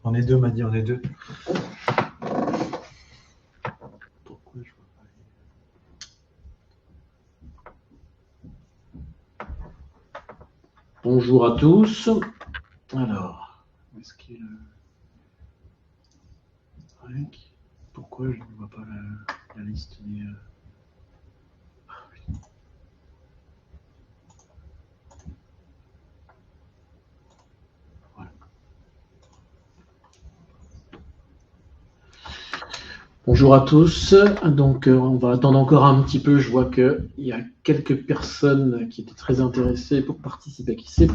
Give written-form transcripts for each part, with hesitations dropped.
On est deux, m'a dit, on est deux. Pourquoi je vois pas Bonjour à tous. Alors, où est-ce qu'il est le... Pourquoi je ne vois pas la liste des... Voilà. Bonjour à tous. Donc, on va attendre encore un petit peu. Je vois qu'il y a quelques personnes qui étaient très intéressées pour participer, qui ne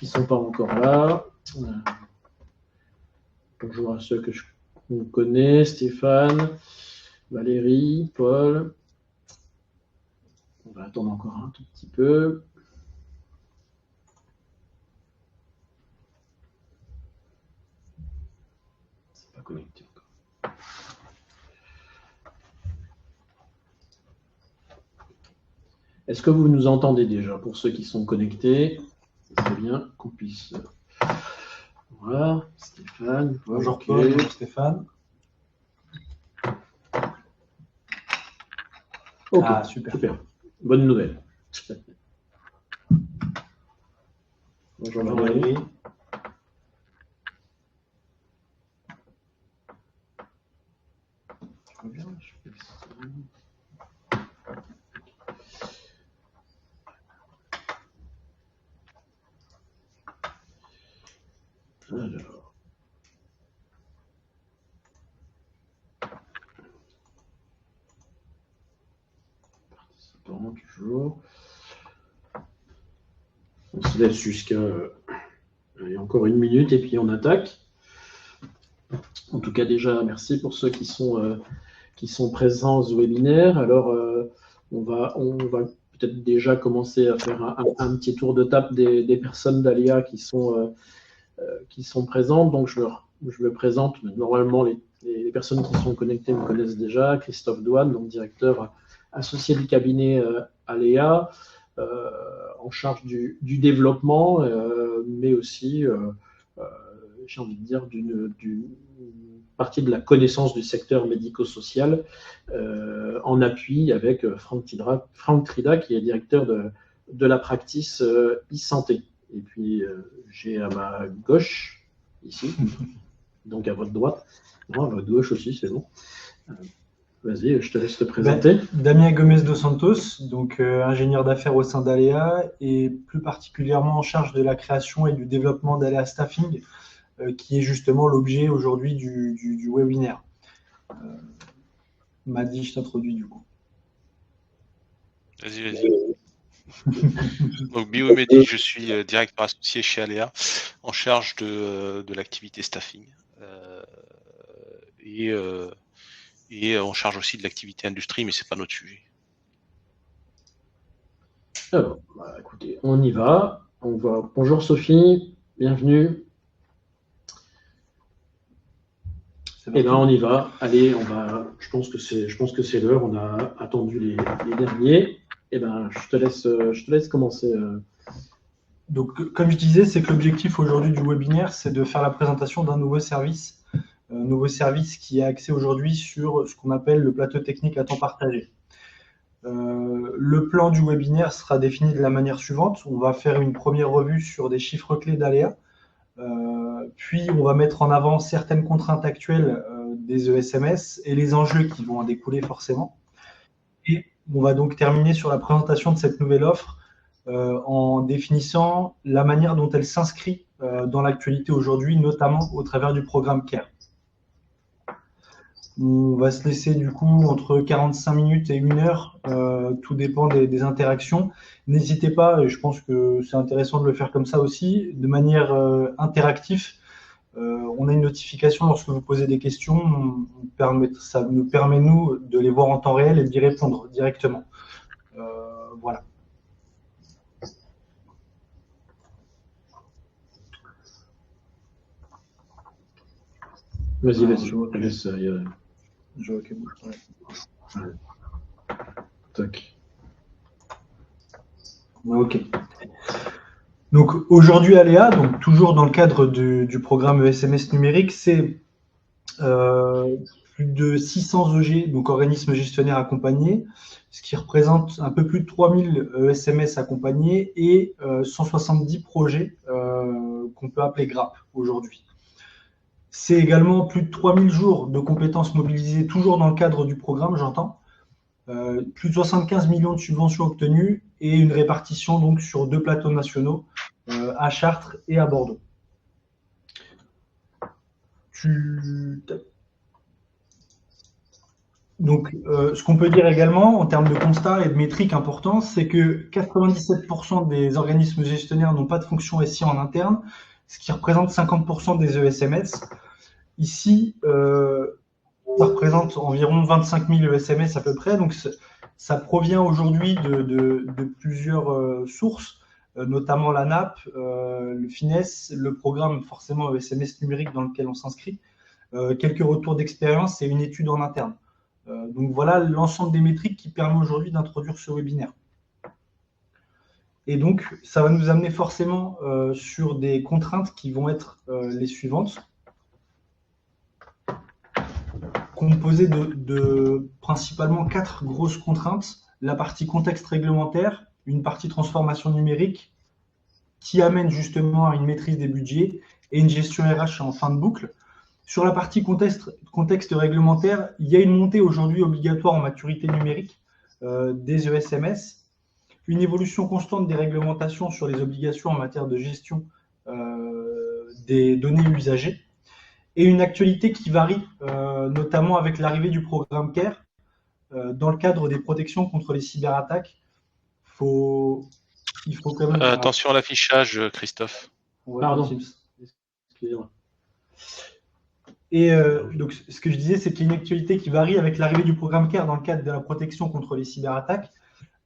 sont pas encore là. Bonjour à ceux que je connais, Stéphane, Valérie, Paul. On va attendre encore un tout petit peu. C'est pas connecté encore. Est-ce que vous nous entendez déjà pour ceux qui sont connectés? C'est bien qu'on puisse... Voilà, Stéphane. Paul, Bonjour okay. Paul, bonjour Stéphane. Ok, ah, super. Bonne nouvelle. Bonjour Valérie. Alors. Participants, toujours. On se laisse jusqu'à encore une minute et puis on attaque. En tout cas, déjà, merci pour ceux qui sont présents au webinaire. Alors, on va peut-être déjà commencer à faire un petit tour de table des personnes d'Aléa qui sont présentes. Donc, je me présente. Normalement, les personnes qui sont connectées me connaissent déjà. Christophe Douane, donc directeur associé du cabinet Aléa, en charge du développement, mais aussi, j'ai envie de dire, d'une partie de la connaissance du secteur médico-social, en appui avec Franck Trida, qui est directeur de la practice e-santé. Et puis, j'ai à ma gauche, ici, donc à votre droite, non, à votre gauche aussi, c'est bon. Vas-y, je te laisse te présenter. Damien Gomez dos Santos, donc ingénieur d'affaires au sein d'Aléa et plus particulièrement en charge de la création et du développement d'Aléa Staffing, qui est justement l'objet aujourd'hui du webinaire. Madi, je t'introduis du coup. Vas-y. Donc, Biomedi, je suis directeur associé chez Aléa, en charge de l'activité staffing et en charge aussi de l'activité industrie, mais c'est pas notre sujet. Alors, écoutez, on y va. Bonjour Sophie, bienvenue. Eh bien, on y va. Allez, je pense que c'est l'heure. On a attendu les derniers. Eh bien, je te laisse commencer. Donc, comme je disais, c'est que l'objectif aujourd'hui du webinaire, c'est de faire la présentation d'un nouveau service qui est axé aujourd'hui sur ce qu'on appelle le plateau technique à temps partagé. Le plan du webinaire sera défini de la manière suivante. On va faire une première revue sur des chiffres clés d'Aléa. Puis, on va mettre en avant certaines contraintes actuelles des ESMS et les enjeux qui vont en découler forcément. Et on va donc terminer sur la présentation de cette nouvelle offre en définissant la manière dont elle s'inscrit dans l'actualité aujourd'hui, notamment au travers du programme CARE. On va se laisser du coup entre 45 minutes et 1 heure, tout dépend des interactions. N'hésitez pas, et je pense que c'est intéressant de le faire comme ça aussi, de manière interactive. On a une notification lorsque vous posez des questions, ça nous permet, nous, de les voir en temps réel et d'y répondre directement. Voilà. Vas-y, je vois te laisse. Je vois que bouge. Ouais. Tac. Ok. Donc aujourd'hui, Aléa, donc toujours dans le cadre du programme ESMS numérique, c'est plus de 600 OG, donc organismes gestionnaires accompagnés, ce qui représente un peu plus de 3000 ESMS accompagnés et 170 projets qu'on peut appeler GRAP aujourd'hui. C'est également plus de 3000 jours de compétences mobilisées, toujours dans le cadre du programme, j'entends. Plus de 75 millions de subventions obtenues et une répartition donc sur 2 plateaux nationaux, à Chartres et à Bordeaux. Donc, ce qu'on peut dire également en termes de constats et de métriques importants, c'est que 97% des organismes gestionnaires n'ont pas de fonction SI en interne, ce qui représente 50% des ESMS. Ici, ça représente environ 25 000 ESMS à peu près, donc ça provient aujourd'hui de plusieurs sources, notamment la NAP, le FINES, le programme forcément ESMS numérique dans lequel on s'inscrit, quelques retours d'expérience et une étude en interne. Donc voilà l'ensemble des métriques qui permet aujourd'hui d'introduire ce webinaire. Et donc, ça va nous amener forcément sur des contraintes qui vont être les suivantes. Composées de principalement 4 grosses contraintes. La partie contexte réglementaire, une partie transformation numérique qui amène justement à une maîtrise des budgets et une gestion RH en fin de boucle. Sur la partie contexte réglementaire, il y a une montée aujourd'hui obligatoire en maturité numérique des ESMS, une évolution constante des réglementations sur les obligations en matière de gestion des données usagées, et une actualité qui varie, notamment avec l'arrivée du programme CARE. Dans le cadre des protections contre les cyberattaques, il faut quand même... attention à l'affichage, Christophe. Pardon. Excusez-moi. Et donc, ce que je disais, c'est qu'il y a une actualité qui varie avec l'arrivée du programme CARE dans le cadre de la protection contre les cyberattaques.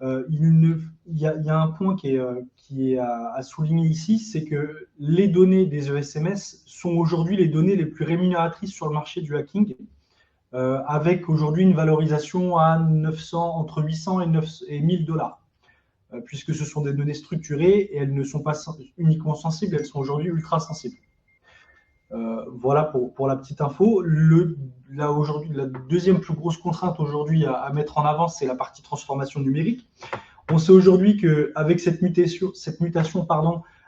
Il y a un point qui est à souligner ici, c'est que les données des ESMS sont aujourd'hui les données les plus rémunératrices sur le marché du hacking, avec aujourd'hui une valorisation à entre 800 et 1000 $, puisque ce sont des données structurées et elles ne sont pas uniquement sensibles, elles sont aujourd'hui ultra sensibles. Voilà pour la petite info. La deuxième plus grosse contrainte aujourd'hui à mettre en avant, c'est la partie transformation numérique. On sait aujourd'hui qu'avec cette mutation,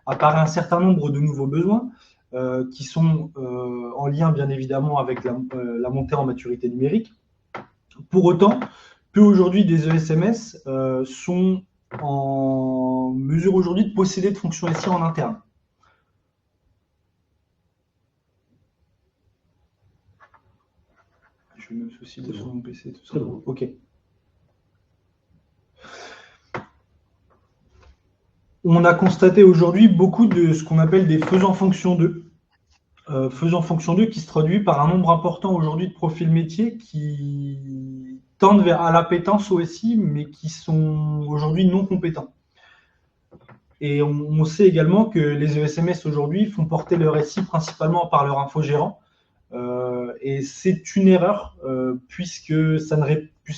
apparaît un certain nombre de nouveaux besoins qui sont en lien bien évidemment avec la montée en maturité numérique. Pour autant, peu aujourd'hui des ESMS sont en mesure aujourd'hui de posséder de fonctions SI en interne. Je vais me soucier de sur mon PC, tout ça. Bon. Ok. On a constaté aujourd'hui beaucoup de ce qu'on appelle des faisans fonction 2. Faisans fonction 2 qui se traduit par un nombre important aujourd'hui de profils métiers qui tendent à l'appétence au SI, mais qui sont aujourd'hui non compétents. Et on sait également que les ESMS aujourd'hui font porter leur SI principalement par leur infogérant. Et c'est une erreur puisque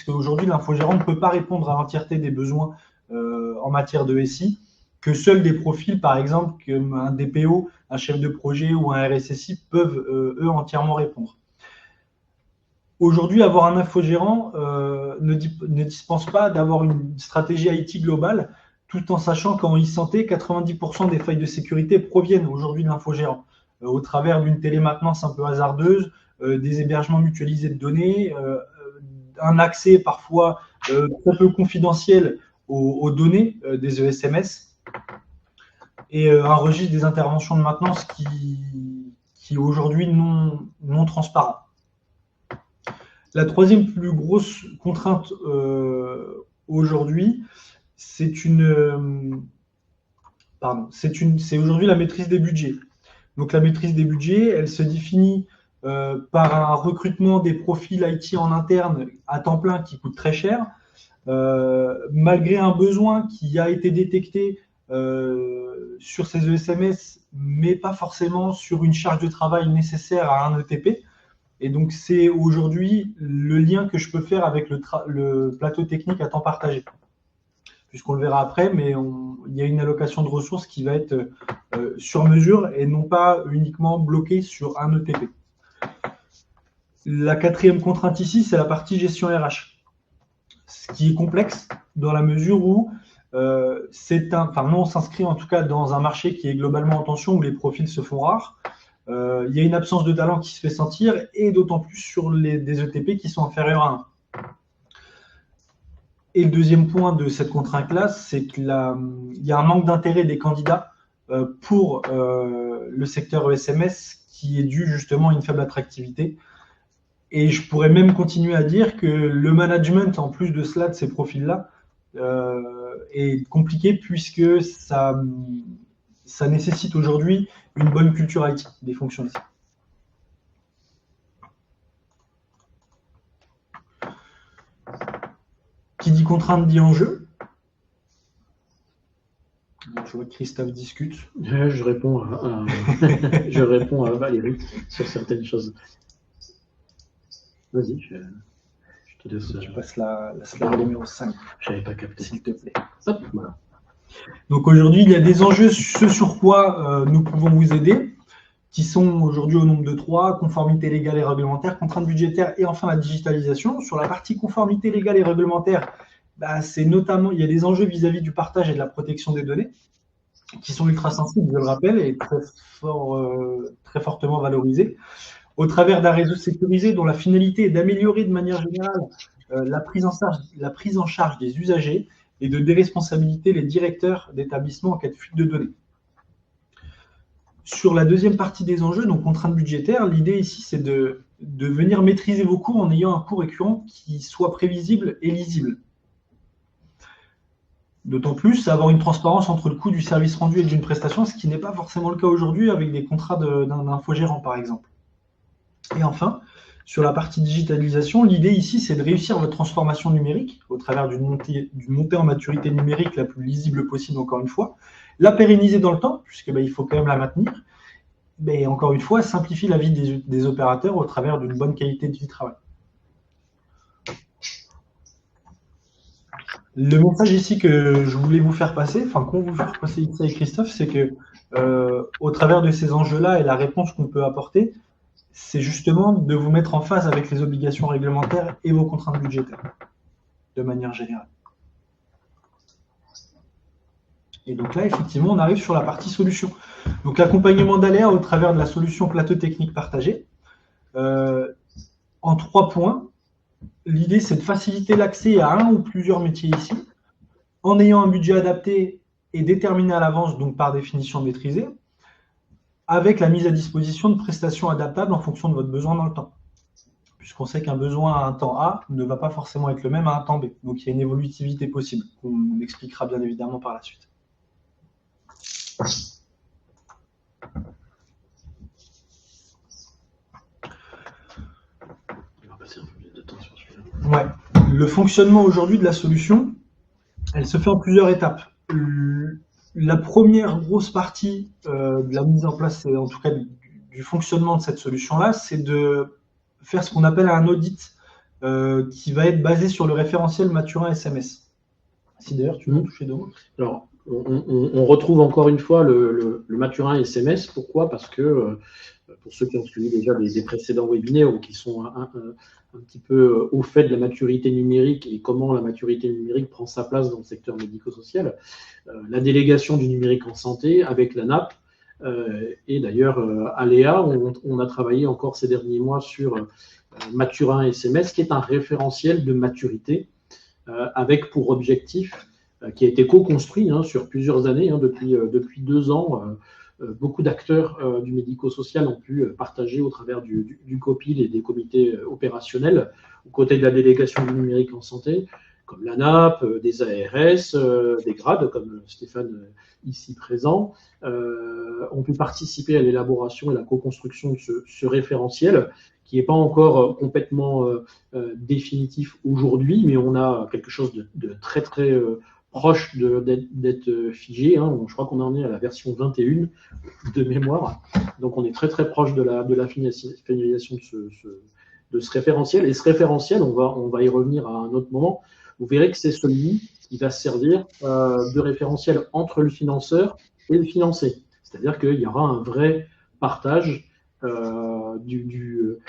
aujourd'hui l'infogérant ne peut pas répondre à l'entièreté des besoins en matière de SI, que seuls des profils par exemple comme un DPO, un chef de projet ou un RSSI peuvent eux entièrement répondre. Aujourd'hui, avoir un infogérant ne dispense pas d'avoir une stratégie IT globale, tout en sachant qu'en e-santé, 90% des failles de sécurité proviennent aujourd'hui de l'infogérant, au travers d'une télémaintenance un peu hasardeuse, des hébergements mutualisés de données, un accès parfois très peu confidentiel aux données des ESMS, et un registre des interventions de maintenance qui est aujourd'hui non transparent. La troisième plus grosse contrainte aujourd'hui, c'est aujourd'hui la maîtrise des budgets. Donc la maîtrise des budgets, elle se définit par un recrutement des profils IT en interne à temps plein qui coûte très cher, malgré un besoin qui a été détecté sur ces ESMS, mais pas forcément sur une charge de travail nécessaire à un ETP. Et donc, c'est aujourd'hui le lien que je peux faire avec le plateau technique à temps partagé. puisqu'on le verra après, mais il y a une allocation de ressources qui va être sur mesure et non pas uniquement bloquée sur un ETP. La quatrième contrainte ici, c'est la partie gestion RH, ce qui est complexe dans la mesure où nous, on s'inscrit en tout cas dans un marché qui est globalement en tension, où les profils se font rares. Il y a une absence de talent qui se fait sentir, et d'autant plus sur des ETP qui sont inférieurs à 1. Et le deuxième point de cette contrainte-là, c'est qu'il y a un manque d'intérêt des candidats pour le secteur ESMS qui est dû justement à une faible attractivité. Et je pourrais même continuer à dire que le management, en plus de cela, de ces profils-là, est compliqué puisque ça nécessite aujourd'hui une bonne culture IT des fonctions ici. Qui dit contrainte dit enjeu. Je vois que Christophe discute. Je réponds à Valérie sur certaines choses. Vas-y, je te laisse. Tu passes la slide numéro 5. Je n'avais pas capté. S'il te plaît. Hop, voilà. Donc aujourd'hui, il y a des enjeux, ce sur quoi nous pouvons vous aider, qui sont aujourd'hui au nombre de 3, conformité légale et réglementaire, contraintes budgétaires et enfin la digitalisation. Sur la partie conformité légale et réglementaire, c'est notamment, il y a des enjeux vis-à-vis du partage et de la protection des données, qui sont ultra sensibles, je le rappelle, et très fortement valorisés, au travers d'un réseau sécurisé dont la finalité est d'améliorer de manière générale la prise en charge des usagers et de déresponsabiliser les directeurs d'établissement en cas de fuite de données. Sur la deuxième partie des enjeux, donc contraintes budgétaires, l'idée ici, c'est de venir maîtriser vos coûts en ayant un coût récurrent qui soit prévisible et lisible. D'autant plus, avoir une transparence entre le coût du service rendu et d'une prestation, ce qui n'est pas forcément le cas aujourd'hui avec des contrats d'un infogérant, par exemple. Et enfin, sur la partie digitalisation, l'idée ici, c'est de réussir votre transformation numérique au travers d'une montée en maturité numérique la plus lisible possible, encore une fois, la pérenniser dans le temps, puisqu'il faut quand même la maintenir, mais encore une fois, simplifier la vie des opérateurs au travers d'une bonne qualité de vie de travail. Le message ici que je voulais vous faire passer, qu'on vous faire passer ici avec Christophe, c'est que au travers de ces enjeux-là et la réponse qu'on peut apporter, c'est justement de vous mettre en phase avec les obligations réglementaires et vos contraintes budgétaires, de manière générale. Et donc là, effectivement, on arrive sur la partie solution. Donc l'accompagnement d'aléas au travers de la solution plateau technique partagé. En 3 points, l'idée, c'est de faciliter l'accès à un ou plusieurs métiers ici, en ayant un budget adapté et déterminé à l'avance, donc par définition maîtrisé, avec la mise à disposition de prestations adaptables en fonction de votre besoin dans le temps. Puisqu'on sait qu'un besoin à un temps A ne va pas forcément être le même à un temps B. Donc il y a une évolutivité possible, qu'on expliquera bien évidemment par la suite. Ouais. Le fonctionnement aujourd'hui de la solution, elle se fait en plusieurs étapes. La première grosse partie de la mise en place, en tout cas du fonctionnement de cette solution-là, c'est de faire ce qu'on appelle un audit qui va être basé sur le référentiel Maturin SMS. Si d'ailleurs tu veux toucher deux mots. Alors, on retrouve encore une fois le Maturin SMS. Pourquoi? Parce que pour ceux qui ont suivi déjà des précédents webinaires ou qui sont un petit peu au fait de la maturité numérique et comment la maturité numérique prend sa place dans le secteur médico-social, la délégation du numérique en santé avec la NAP et d'ailleurs Aléa, on a travaillé encore ces derniers mois sur Maturin SMS, qui est un référentiel de maturité avec pour objectif, qui a été co-construit sur plusieurs années, depuis 2 ans. Beaucoup d'acteurs du médico-social ont pu partager au travers du COPIL et des comités opérationnels aux côtés de la délégation du numérique en santé, comme l'ANAP, des ARS, des grades comme Stéphane ici présent, ont pu participer à l'élaboration et la co-construction de ce référentiel qui n'est pas encore complètement définitif aujourd'hui, mais on a quelque chose de très très proche d'être figé. Je crois qu'on en est à la version 21 de mémoire. Donc, on est très, très proche de la finalisation de ce référentiel. Et ce référentiel, on va y revenir à un autre moment. Vous verrez que c'est celui il va servir de référentiel entre le financeur et le financé. C'est-à-dire qu'il y aura un vrai partage du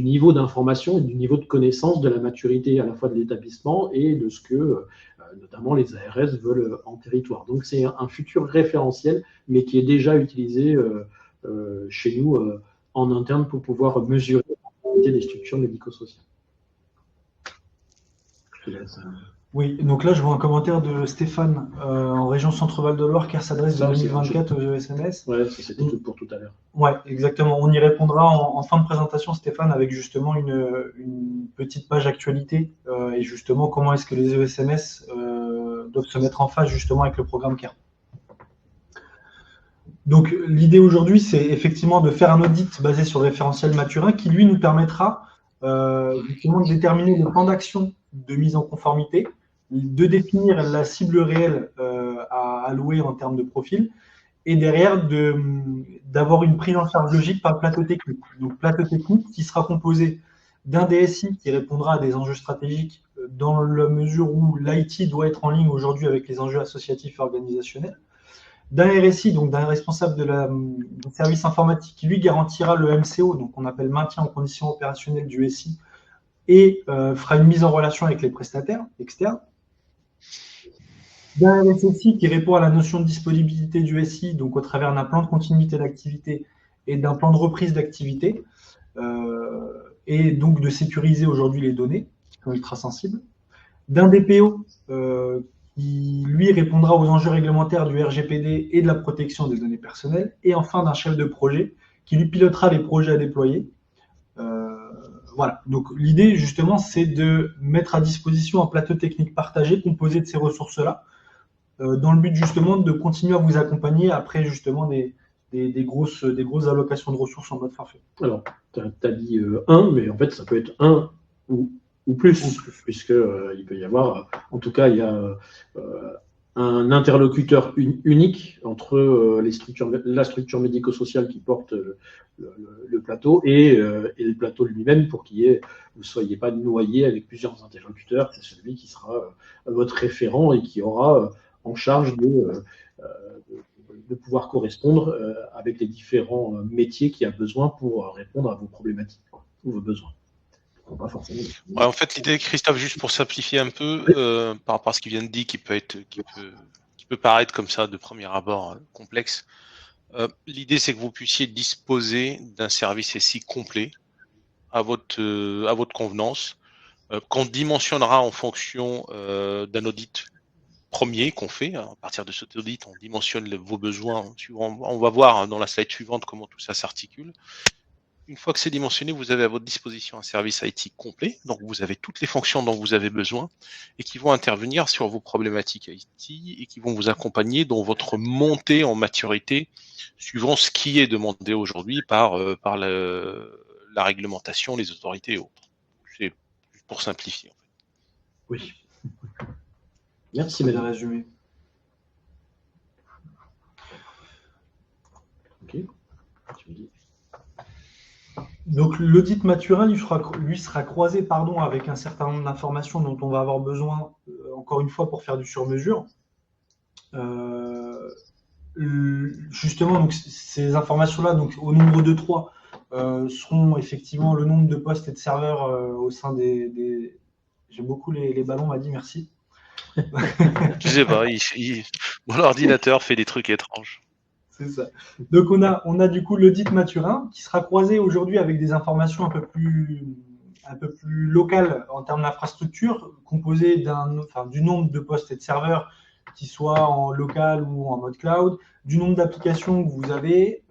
niveau d'information et du niveau de connaissance de la maturité à la fois de l'établissement et de ce que notamment les ARS veulent en territoire. Donc c'est un futur référentiel, mais qui est déjà utilisé chez nous en interne pour pouvoir mesurer la qualité des structures médico-sociales. Oui, donc là je vois un commentaire de Stéphane en région Centre-Val de Loire qui s'adresse de 2024 aux ESMS. Ouais, c'était tout pour tout à l'heure. Ouais, exactement. On y répondra en fin de présentation, Stéphane, avec justement une petite page actualité et justement comment est-ce que les ESMS doivent se mettre en phase justement avec le programme CARE. Donc l'idée aujourd'hui, c'est effectivement de faire un audit basé sur le référentiel Maturin qui lui nous permettra justement de déterminer le plan d'action de mise en conformité, de définir la cible réelle à allouer en termes de profil, et derrière d'avoir une prise en charge logique par le plateau technique. Donc plateau technique qui sera composé d'un DSI qui répondra à des enjeux stratégiques dans la mesure où l'IT doit être en ligne aujourd'hui avec les enjeux associatifs et organisationnels, d'un RSI, donc d'un responsable du service informatique qui lui garantira le MCO, donc on appelle maintien en conditions opérationnelles du SI, et fera une mise en relation avec les prestataires externes. D'un RSSI qui répond à la notion de disponibilité du SI, donc au travers d'un plan de continuité d'activité et d'un plan de reprise d'activité, et donc de sécuriser aujourd'hui les données qui sont ultra sensibles. D'un DPO qui, lui, répondra aux enjeux réglementaires du RGPD et de la protection des données personnelles. Et enfin, d'un chef de projet qui lui pilotera les projets à déployer. Voilà. Donc, l'idée, justement, c'est de mettre à disposition un plateau technique partagé composé de ces ressources-là, dans le but, justement, de continuer à vous accompagner après, justement, des grosses allocations de ressources en mode forfait. Alors, tu as dit un, mais en fait, ça peut être un ou plus, puisqu'il peut y avoir, en tout cas, il y a un interlocuteur unique entre la structure médico-sociale qui porte le plateau et le plateau lui-même pour vous ne soyez pas noyé avec plusieurs interlocuteurs. C'est celui qui sera votre référent et qui aura en charge de pouvoir correspondre avec les différents métiers qu'il y a besoin pour répondre à vos problématiques ou vos besoins. Pas forcément. Ouais, en fait, l'idée, Christophe, juste pour simplifier un peu, par rapport à ce qu'il vient de dire, qui peut paraître comme ça de premier abord complexe, l'idée, c'est que vous puissiez disposer d'un service SI complet à votre convenance, qu'on dimensionnera en fonction d'un audit premier qu'on fait. À partir de cet audit, on dimensionne vos besoins. On va voir dans la slide suivante comment tout ça s'articule. Une fois que c'est dimensionné, vous avez à votre disposition un service IT complet, donc vous avez toutes les fonctions dont vous avez besoin et qui vont intervenir sur vos problématiques IT et qui vont vous accompagner dans votre montée en maturité suivant ce qui est demandé aujourd'hui par la réglementation, les autorités et autres. C'est pour simplifier. En fait. Oui. Merci, madame. Résumé. Ok. Tu me dis. Donc l'audit Maturin lui sera croisé avec un certain nombre d'informations dont on va avoir besoin, encore une fois, pour faire du sur-mesure. Justement, donc, ces informations-là, donc, au nombre de 3, seront effectivement le nombre de postes et de serveurs au sein des... J'aime beaucoup les ballons, m'a dit merci. Je sais pas, mon ordinateur fait des trucs étranges. C'est ça. Donc, on a du coup l'audit Maturin qui sera croisé aujourd'hui avec des informations un peu plus locales en termes d'infrastructure, composées du nombre de postes et de serveurs qui soient en local ou en mode cloud, du nombre d'applications que vous avez,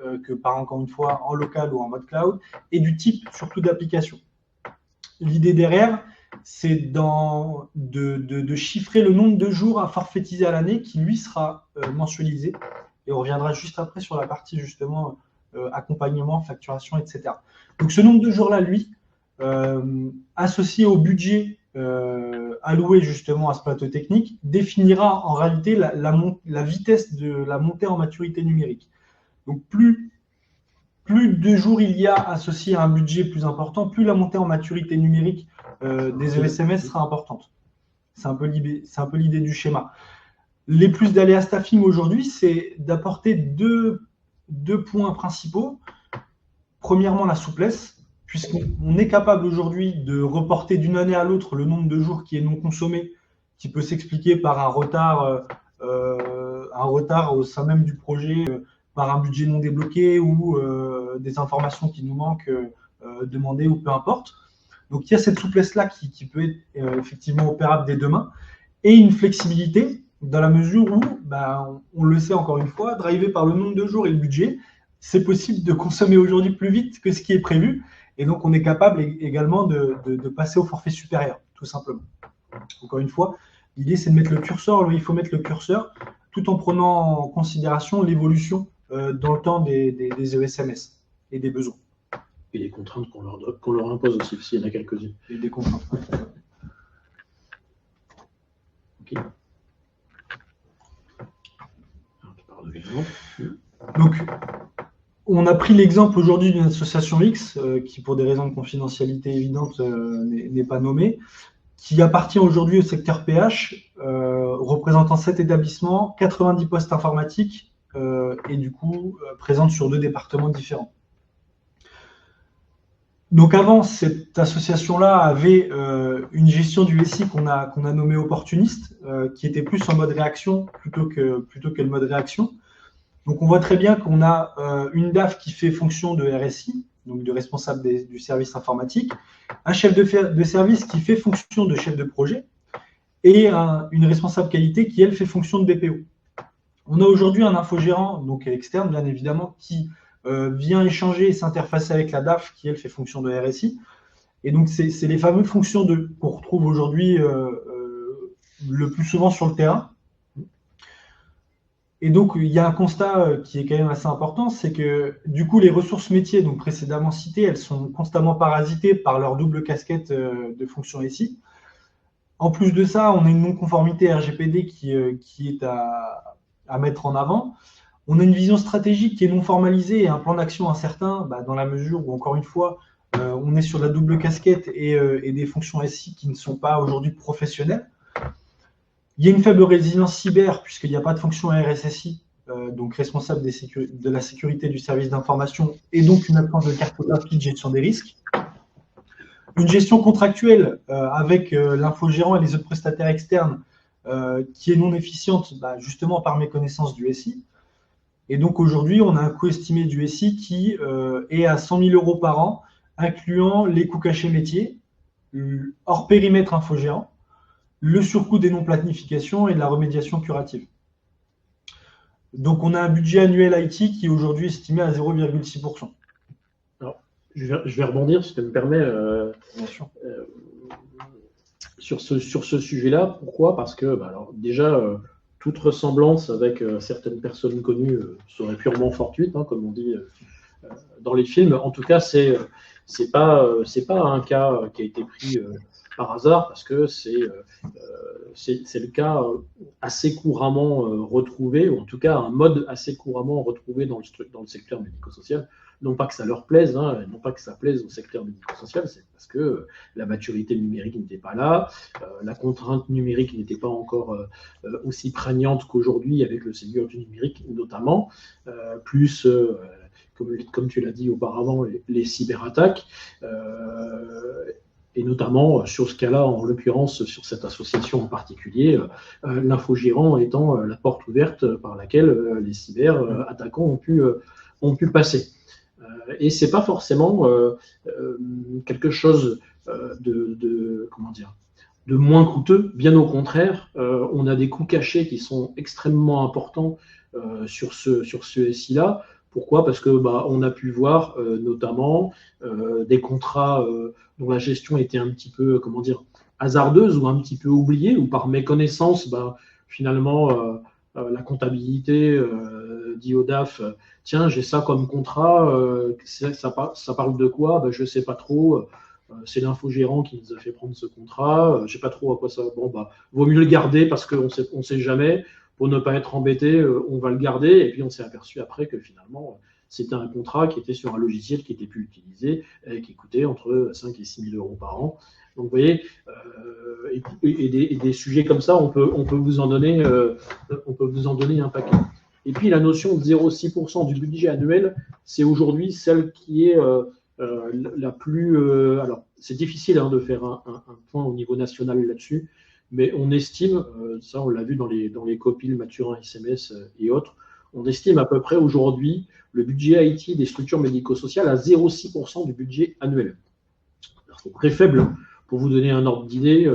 encore une fois, en local ou en mode cloud, et du type surtout d'application. L'idée derrière, c'est de chiffrer le nombre de jours à forfaitiser à l'année qui, lui, sera mensualisé. Et on reviendra juste après sur la partie, justement, accompagnement, facturation, etc. Donc, ce nombre de jours-là, lui, associé au budget alloué, justement, à ce plateau technique, définira en réalité la vitesse de la montée en maturité numérique. Donc, plus de jours il y a associé à un budget plus important, plus la montée en maturité numérique des ESMS sera importante. C'est un peu l'idée du schéma. Les plus d'aléas staffing aujourd'hui, c'est d'apporter deux points principaux. Premièrement, la souplesse, puisqu'on est capable aujourd'hui de reporter d'une année à l'autre le nombre de jours qui est non consommé, qui peut s'expliquer par un retard au sein même du projet, par un budget non débloqué ou des informations qui nous manquent demandées ou peu importe. Donc il y a cette souplesse-là qui peut être effectivement opérable dès demain, et une flexibilité dans la mesure où, on le sait encore une fois, drivé par le nombre de jours et le budget, c'est possible de consommer aujourd'hui plus vite que ce qui est prévu, et donc on est capable également de passer au forfait supérieur, tout simplement. Encore une fois, l'idée c'est de mettre le curseur, il faut mettre le curseur, tout en prenant en considération l'évolution dans le temps des ESMS et des besoins. Et les contraintes qu'on leur impose aussi, s'il y en a quelques-unes. Et des contraintes. Ok. Alors, tu parles de l'exemple. Donc, on a pris l'exemple aujourd'hui d'une association X, qui pour des raisons de confidentialité évidente n'est pas nommée, qui appartient aujourd'hui au secteur PH, représentant 7 établissements, 90 postes informatiques, et du coup présente sur 2 départements différents. Donc avant, cette association-là avait une gestion du SI qu'on a nommée opportuniste, qui était plus en mode réaction plutôt que le mode réaction. Donc on voit très bien qu'on a une DAF qui fait fonction de RSI, donc de responsable du service informatique, un chef de service qui fait fonction de chef de projet, et une responsable qualité qui, elle, fait fonction de BPO. On a aujourd'hui un infogérant, donc externe bien évidemment, qui vient échanger et s'interfacer avec la DAF qui, elle, fait fonction de RSI. Et donc, c'est les fameuses fonctions qu'on retrouve aujourd'hui le plus souvent sur le terrain. Et donc, il y a un constat qui est quand même assez important, c'est que du coup, les ressources métiers, donc précédemment citées, elles sont constamment parasitées par leur double casquette de fonction SI. En plus de ça, on a une non-conformité RGPD qui est à mettre en avant. On a une vision stratégique qui est non formalisée et un plan d'action incertain, dans la mesure où, encore une fois, on est sur la double casquette et des fonctions SI qui ne sont pas aujourd'hui professionnelles. Il y a une faible résilience cyber, puisqu'il n'y a pas de fonction RSSI, donc responsable de la sécurité du service d'information, et donc une absence de cartographie de gestion des risques. Une gestion contractuelle avec l'infogérant et les autres prestataires externes qui est non efficiente, justement par méconnaissance du SI. Et donc aujourd'hui, on a un coût estimé du SI qui est à 100 000 € par an, incluant les coûts cachés métiers, hors périmètre infogérant, le surcoût des non-planifications et de la remédiation curative. Donc on a un budget annuel IT qui est aujourd'hui estimé à 0,6%. Alors, je vais rebondir, si tu me permets, sur ce sujet-là. Pourquoi? Parce que alors, déjà, toute ressemblance avec certaines personnes connues serait purement fortuite, comme on dit dans les films. En tout cas, c'est pas un cas qui a été pris par hasard, parce que c'est le cas assez couramment retrouvé, ou en tout cas un mode assez couramment retrouvé dans le secteur médico-social. Non pas que ça leur plaise, non pas que ça plaise au secteur médico-social, c'est parce que la maturité numérique n'était pas là, la contrainte numérique n'était pas encore aussi prégnante qu'aujourd'hui avec le Ségur du numérique notamment, plus comme tu l'as dit auparavant, les cyberattaques, et notamment sur ce cas-là, en l'occurrence sur cette association en particulier, l'infogérant étant la porte ouverte par laquelle les cyberattaquants ont pu passer. Et c'est pas forcément quelque chose de moins coûteux, bien au contraire. On a des coûts cachés qui sont extrêmement importants sur ce SI-là. Pourquoi? Parce que on a pu voir notamment des contrats dont la gestion était un petit peu, hasardeuse ou un petit peu oubliée, ou par méconnaissance, finalement, la comptabilité dit au DAF, tiens, j'ai ça comme contrat, ça parle de quoi? Je sais pas trop. C'est l'infogérant qui nous a fait prendre ce contrat. Je sais pas trop à quoi ça. Vaut mieux le garder parce qu'on sait jamais. Pour ne pas être embêté, on va le garder. Et puis on s'est aperçu après que finalement, c'était un contrat qui était sur un logiciel qui n'était plus utilisé et qui coûtait entre 5 et 6 000 euros par an. Donc, vous voyez, et des sujets comme ça, on peut vous en donner un paquet. Et puis, la notion de 0,6% du budget annuel, c'est aujourd'hui celle qui est la plus… alors, c'est difficile de faire un point au niveau national là-dessus, mais on estime, ça on l'a vu dans les COPIL, Mathurin, SMS et autres, on estime à peu près aujourd'hui le budget IT des structures médico-sociales à 0,6% du budget annuel. C'est très faible. Pour vous donner un ordre d'idée,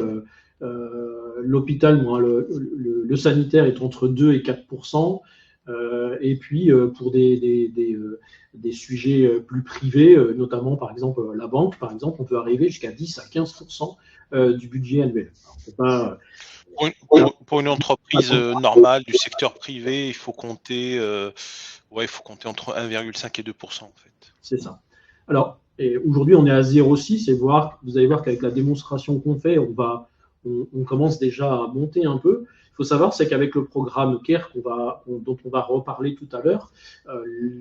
l'hôpital, le sanitaire est entre 2 et 4%. Et puis, pour des sujets plus privés, notamment, par exemple, la banque, par exemple, on peut arriver jusqu'à 10 à 15% du budget annuel. Alors, pour une entreprise normale du secteur privé, il faut compter entre 1,5 et 2%, en fait. C'est ça. Alors, aujourd'hui, on est à 0,6 et vous allez voir qu'avec la démonstration qu'on fait, on commence déjà à monter un peu. Il faut savoir, c'est qu'avec le programme CARE dont on va reparler tout à l'heure,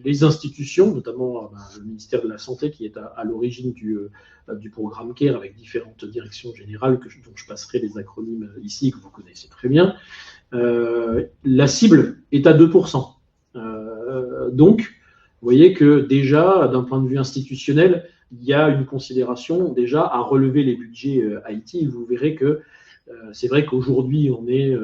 les institutions, notamment le ministère de la Santé qui est à l'origine du programme CARE avec différentes directions générales dont je passerai les acronymes ici, que vous connaissez très bien, la cible est à 2%. Donc, vous voyez que déjà, d'un point de vue institutionnel, il y a une considération déjà à relever les budgets IT. Vous verrez que c'est vrai qu'aujourd'hui, on est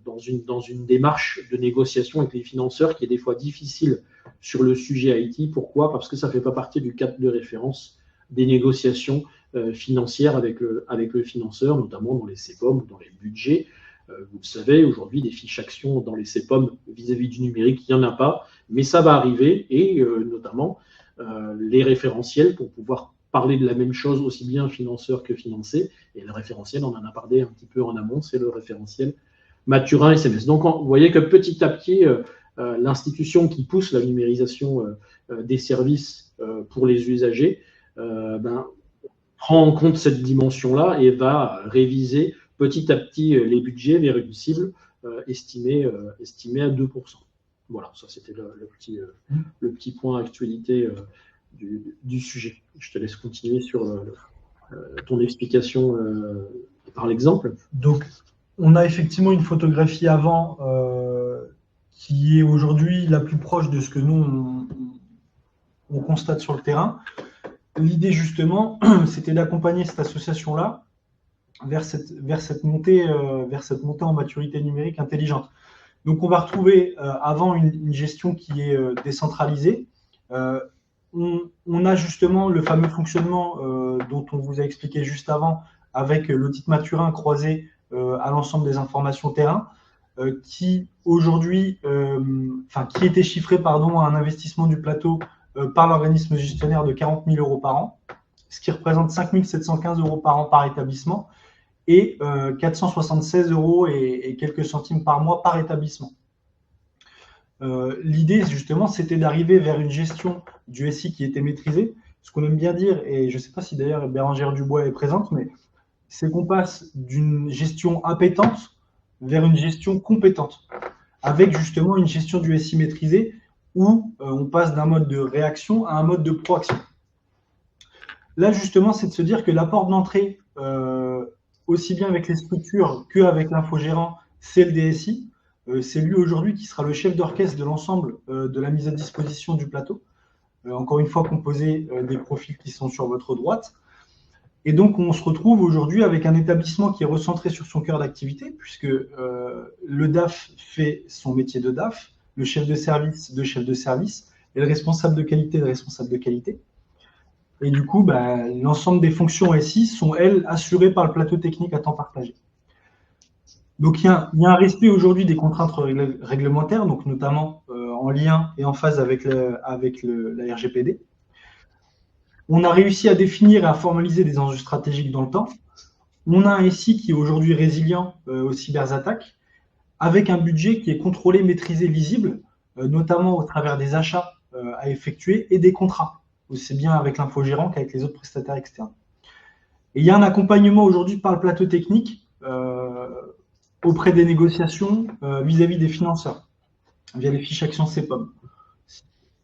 dans une démarche de négociation avec les financeurs qui est des fois difficile sur le sujet IT. Pourquoi ? Parce que ça ne fait pas partie du cadre de référence des négociations financières avec le financeur, notamment dans les CEPOM ou dans les budgets. Vous le savez, aujourd'hui, des fiches actions dans les CEPOM vis-à-vis du numérique, il n'y en a pas, mais ça va arriver, et notamment les référentiels pour pouvoir parler de la même chose aussi bien financeur que financé. Et le référentiel, on en a parlé un petit peu en amont, c'est le référentiel Mathurin SMS. Donc, vous voyez que petit à petit, l'institution qui pousse la numérisation des services pour les usagers prend en compte cette dimension-là et va réviser petit à petit les budgets vers une cible estimée à 2%. Voilà, ça c'était le petit point actualité du sujet. Je te laisse continuer sur ton explication par l'exemple. Donc, on a effectivement une photographie avant qui est aujourd'hui la plus proche de ce que nous, on constate sur le terrain. L'idée, justement, c'était d'accompagner cette association-là vers cette montée en maturité numérique intelligente. Donc, on va retrouver avant une gestion qui est décentralisée. On a justement le fameux fonctionnement dont on vous a expliqué juste avant avec l'audit Mathurin croisé à l'ensemble des informations terrain qui aujourd'hui, qui était chiffré à un investissement du plateau par l'organisme gestionnaire de 40 000 euros par an, ce qui représente 5 715 euros par an par établissement et 476 euros et quelques centimes par mois par établissement. L'idée, justement, c'était d'arriver vers une gestion du SI qui était maîtrisée. Ce qu'on aime bien dire, et je ne sais pas si d'ailleurs Bérangère Dubois est présente, mais c'est qu'on passe d'une gestion appétente vers une gestion compétente, avec justement une gestion du SI maîtrisée où on passe d'un mode de réaction à un mode de proaction. Là, justement, c'est de se dire que la porte d'entrée, aussi bien avec les structures qu'avec l'infogérant, c'est le DSI. C'est lui aujourd'hui qui sera le chef d'orchestre de l'ensemble de la mise à disposition du plateau. Encore une fois, composé des profils qui sont sur votre droite. Et donc, on se retrouve aujourd'hui avec un établissement qui est recentré sur son cœur d'activité, puisque le DAF fait son métier de DAF, le chef de service, et le responsable de qualité, le responsable de qualité. Et du coup, l'ensemble des fonctions SI sont, elles, assurées par le plateau technique à temps partagé. Donc, il y a un respect aujourd'hui des contraintes réglementaires, donc notamment en lien et en phase avec la RGPD. On a réussi à définir et à formaliser des enjeux stratégiques dans le temps. On a un SI qui est aujourd'hui résilient aux cyberattaques, avec un budget qui est contrôlé, maîtrisé, lisible, notamment au travers des achats à effectuer et des contrats, aussi bien avec l'infogérant qu'avec les autres prestataires externes. Et il y a un accompagnement aujourd'hui par le plateau technique auprès des négociations vis-à-vis des financeurs, via les fiches actions CEPOM.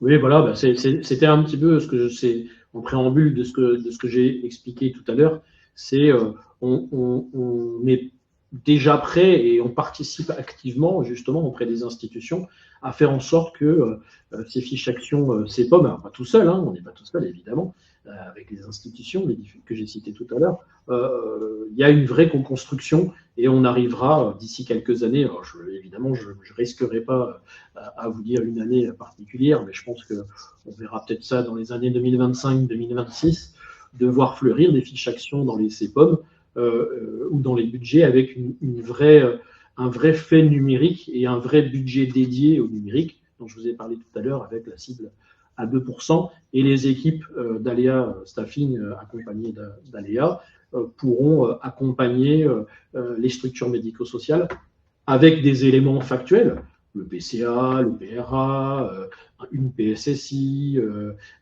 Oui, voilà, bah, c'était un petit peu ce que c'est en préambule de ce que j'ai expliqué tout à l'heure. C'est on est déjà prêt et on participe activement, justement, auprès des institutions, à faire en sorte que ces fiches actions, ces pommes, alors pas tout seul, hein, on n'est pas tout seul, évidemment, avec les institutions que j'ai citées tout à l'heure, il y a une vraie co-construction et on arrivera d'ici quelques années. Alors, évidemment, je ne risquerai pas à vous dire une année particulière, mais je pense qu'on verra peut-être ça dans les années 2025-2026, de voir fleurir des fiches actions dans les CEPOM ou dans les budgets avec un vrai fait numérique et un vrai budget dédié au numérique, dont je vous ai parlé tout à l'heure avec la cible à 2%, et les équipes d'Aléa Staffing accompagnées d'Aléa pourront accompagner les structures médico-sociales avec des éléments factuels, le PCA, le PRA, une PSSI,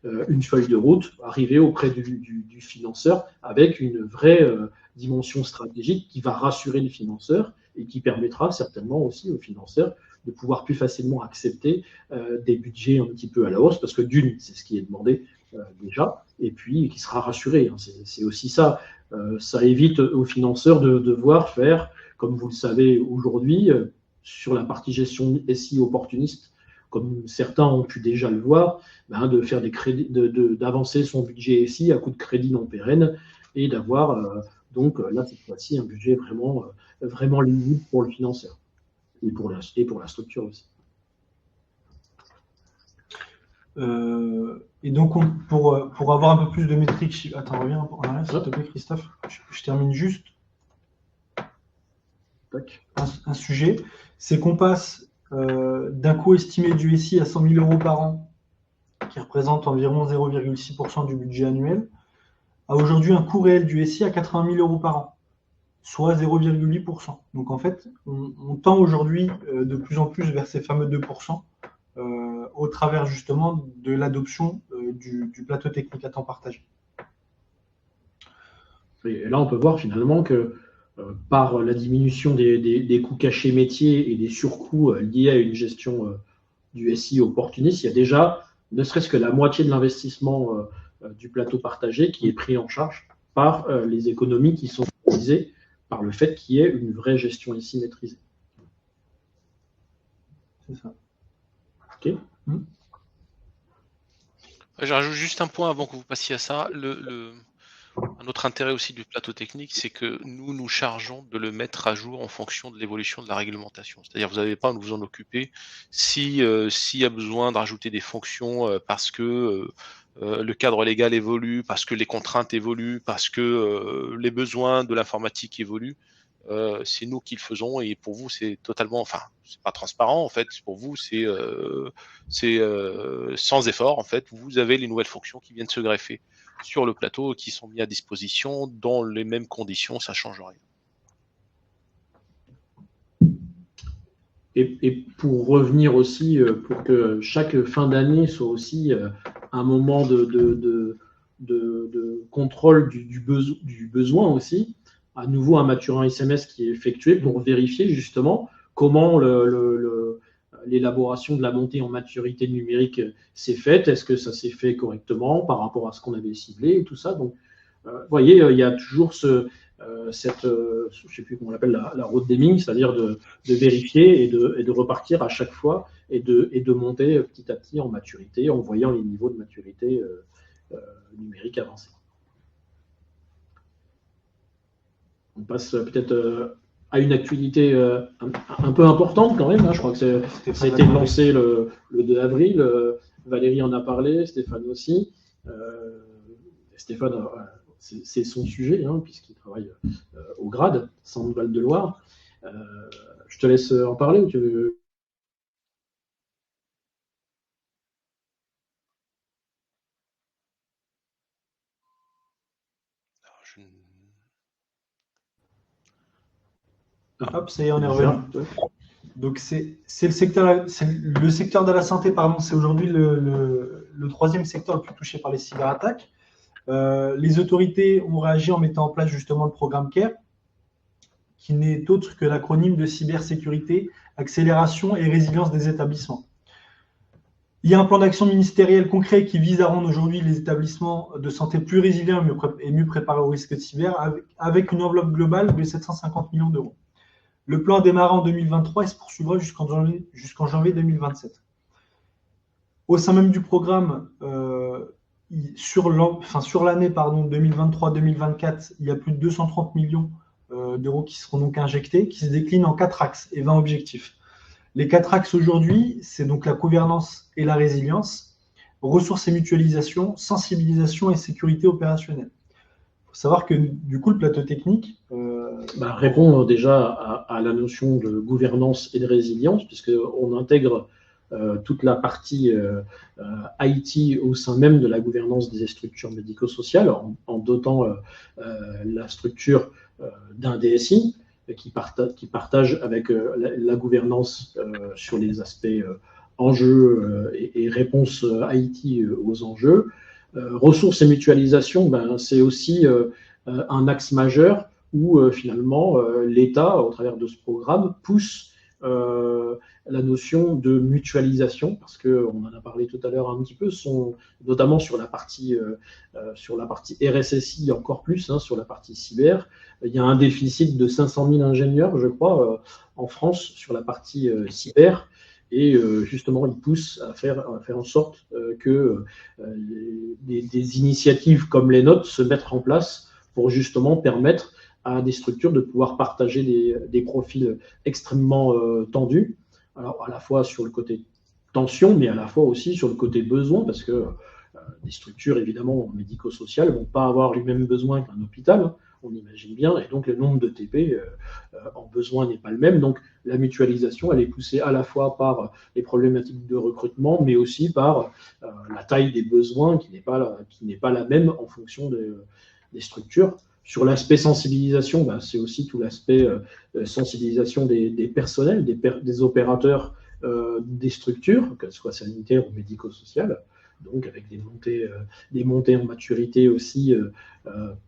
une feuille de route, arriver auprès du financeur avec une vraie dimension stratégique qui va rassurer le financeur et qui permettra certainement aussi aux financeurs de pouvoir plus facilement accepter des budgets un petit peu à la hausse, parce que d'une, c'est ce qui est demandé déjà, et puis qui sera rassuré. Hein, c'est aussi ça. Ça évite aux financeurs de devoir faire, comme vous le savez aujourd'hui, sur la partie gestion SI opportuniste, comme certains ont pu déjà le voir, ben, de faire des crédits, d'avancer son budget SI à coup de crédit non pérenne et d'avoir donc là cette fois-ci un budget vraiment lisible pour le financeur et pour la structure aussi. Et donc, pour avoir un peu plus de métriques, attends, reviens en arrière, s'il te plaît, Christophe. Je termine juste un sujet. C'est qu'on passe d'un coût estimé du SI à 100 000 € par an, qui représente environ 0,6% du budget annuel, à aujourd'hui un coût réel du SI à 80 000 € par an, soit 0,8%. Donc en fait, on tend aujourd'hui de plus en plus vers ces fameux 2%. Au travers justement de l'adoption du plateau technique à temps partagé. Et là, on peut voir finalement que par la diminution des coûts cachés métiers et des surcoûts liés à une gestion du SI opportuniste, il y a déjà ne serait-ce que la moitié de l'investissement du plateau partagé qui est pris en charge par les économies qui sont réalisées par le fait qu'il y ait une vraie gestion ici maîtrisée. C'est ça. Ok. Je rajoute juste un point avant que vous passiez à ça. Un autre intérêt aussi du plateau technique, c'est que nous chargeons de le mettre à jour en fonction de l'évolution de la réglementation. C'est-à-dire, vous n'avez pas à vous en occuper s'il y a besoin de rajouter des fonctions parce que le cadre légal évolue, parce que les contraintes évoluent, parce que les besoins de l'informatique évoluent. C'est nous qui le faisons et pour vous c'est totalement, enfin c'est pas transparent en fait. Pour vous c'est sans effort en fait. Vous avez les nouvelles fonctions qui viennent se greffer sur le plateau qui sont mis à disposition dans les mêmes conditions, ça change rien. Et pour revenir aussi, pour que chaque fin d'année soit aussi un moment de contrôle du besoin aussi, à nouveau un maturant SMS qui est effectué pour vérifier justement comment l'élaboration de la montée en maturité numérique s'est faite, est-ce que ça s'est fait correctement par rapport à ce qu'on avait ciblé et tout ça. Donc, vous voyez, il y a toujours je ne sais plus comment on l'appelle, la road naming, c'est-à-dire de vérifier et de repartir à chaque fois et de monter petit à petit en maturité en voyant les niveaux de maturité numérique avancés. On passe peut-être à une actualité un peu importante quand même. Hein. Je crois que ça a été lancé le 2 avril. Valérie en a parlé, Stéphane aussi. Stéphane, c'est son sujet, hein, puisqu'il travaille au grade, Centre Val-de-Loire. Je te laisse en parler ou tu veux... Hop, ça y est, on est revenu. Donc c'est le secteur de la santé, pardon, c'est aujourd'hui le troisième secteur le plus touché par les cyberattaques. Les autorités ont réagi en mettant en place justement le programme CARE, qui n'est autre que l'acronyme de cybersécurité, accélération et résilience des établissements. Il y a un plan d'action ministériel concret qui vise à rendre aujourd'hui les établissements de santé plus résilients et mieux préparés au risque de cyber avec une enveloppe globale de 750 millions d'euros. Le plan a démarré en 2023 et se poursuivra jusqu'en janvier 2027. Au sein même du programme, sur l'année 2023-2024, il y a plus de 230 millions d'euros qui seront donc injectés, qui se déclinent en 4 axes et 20 objectifs. Les 4 axes aujourd'hui, c'est donc la gouvernance et la résilience, ressources et mutualisation, sensibilisation et sécurité opérationnelle. Il faut savoir que du coup, le plateau technique répond déjà à la notion de gouvernance et de résilience, puisqu'on intègre toute la partie IT au sein même de la gouvernance des structures médico-sociales, en dotant la structure d'un DSI qui partage avec la gouvernance sur les aspects enjeux et réponses IT aux enjeux. Ressources et mutualisation, c'est aussi un axe majeur où finalement l'État, au travers de ce programme, pousse la notion de mutualisation, parce qu'on en a parlé tout à l'heure un petit peu, notamment sur la partie RSSI encore plus, sur la partie cyber. Il y a un déficit de 500 000 ingénieurs, je crois, en France sur la partie cyber. Et justement, il pousse à faire en sorte que des initiatives comme les nôtres se mettent en place pour justement permettre à des structures de pouvoir partager des profils extrêmement tendus, alors à la fois sur le côté tension, mais à la fois aussi sur le côté besoin, parce que des structures évidemment médico-sociales ne vont pas avoir les mêmes besoins qu'un hôpital, on imagine bien, et donc le nombre de TP en besoin n'est pas le même. Donc la mutualisation, elle est poussée à la fois par les problématiques de recrutement, mais aussi par la taille des besoins qui n'est pas la même en fonction des structures. Sur l'aspect sensibilisation, c'est aussi tout l'aspect sensibilisation des personnels, des opérateurs des structures, qu'elles soient sanitaires ou médico-sociales, donc avec des montées en maturité aussi